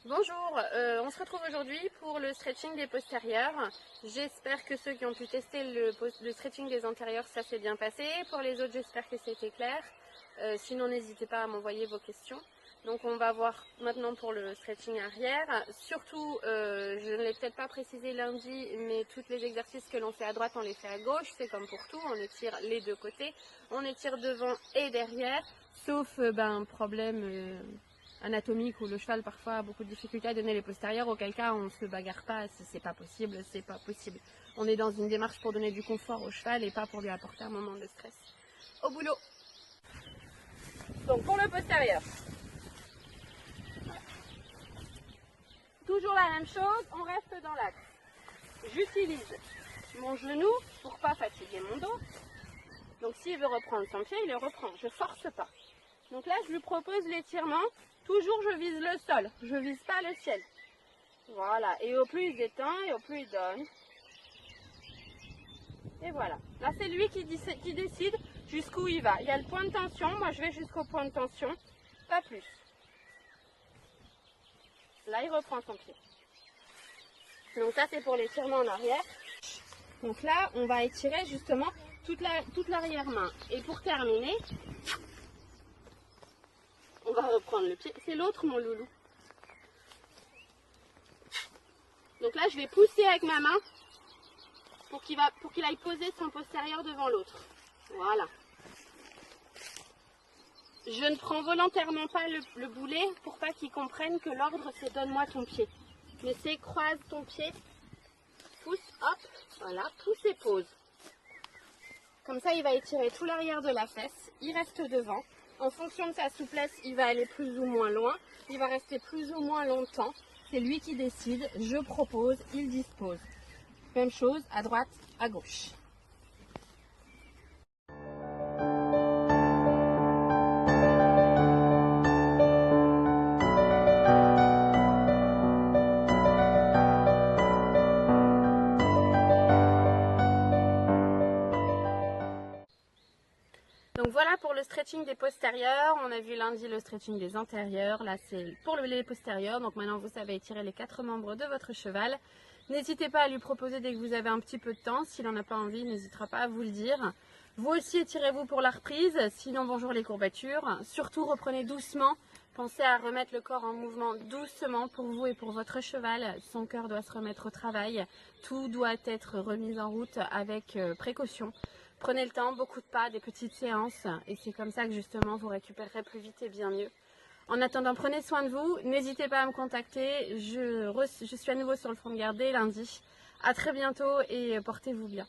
Bonjour, on se retrouve aujourd'hui pour le stretching des postérieurs. J'espère que ceux qui ont pu tester le stretching des antérieurs, ça s'est bien passé. Pour les autres, j'espère que c'était clair. Sinon, n'hésitez pas à m'envoyer vos questions. Donc on va voir maintenant pour le stretching arrière. Surtout, je ne l'ai peut-être pas précisé lundi, mais tous les exercices que l'on fait à droite, on les fait à gauche. C'est comme pour tout, on étire les deux côtés. On étire devant et derrière, sauf problème anatomique où le cheval parfois a beaucoup de difficultés à donner les postérieurs, auquel cas on ne se bagarre pas. Si c'est pas possible, c'est pas possible. On est dans une démarche pour donner du confort au cheval et pas pour lui apporter un moment de stress. Au boulot. Donc pour le postérieur, toujours la même chose, on reste dans l'axe. J'utilise mon genou pour pas fatiguer mon dos. Donc s'il veut reprendre son pied, il le reprend. Je force pas. Donc là, je lui propose l'étirement. Toujours, je vise le sol. Je vise pas le ciel. Voilà. Et au plus il détend et au plus il donne. Et voilà. Là, c'est lui qui décide jusqu'où il va. Il y a le point de tension. Moi, je vais jusqu'au point de tension. Pas plus. Là, il reprend son pied. Donc ça, c'est pour l'étirement en arrière. Donc là, on va étirer justement toute l'arrière-main. Et pour terminer, on va reprendre le pied. C'est l'autre, mon loulou. Donc là, je vais pousser avec ma main pour qu'il aille poser son postérieur devant l'autre. Voilà. Je ne prends volontairement pas le boulet pour pas qu'il comprenne que l'ordre, c'est donne-moi ton pied. Mais c'est croise ton pied, pousse, hop, voilà, pousse et pose. Comme ça, il va étirer tout l'arrière de la fesse, il reste devant. En fonction de sa souplesse, il va aller plus ou moins loin, il va rester plus ou moins longtemps. C'est lui qui décide, je propose, il dispose. Même chose, à droite, à gauche. Donc voilà pour le stretching des postérieurs. On a vu lundi le stretching des antérieurs. Là, c'est pour les postérieurs. Donc maintenant, vous savez étirer les 4 membres de votre cheval. N'hésitez pas à lui proposer dès que vous avez un petit peu de temps. S'il n'en a pas envie, il n'hésitera pas à vous le dire. Vous aussi, étirez-vous pour la reprise. Sinon, bonjour les courbatures. Surtout, reprenez doucement. Pensez à remettre le corps en mouvement doucement pour vous et pour votre cheval. Son cœur doit se remettre au travail. Tout doit être remis en route avec précaution. Prenez le temps, beaucoup de pas, des petites séances, et c'est comme ça que justement vous récupérerez plus vite et bien mieux. En attendant, prenez soin de vous, n'hésitez pas à me contacter, je suis à nouveau sur le front de garde dès lundi. À très bientôt et portez-vous bien.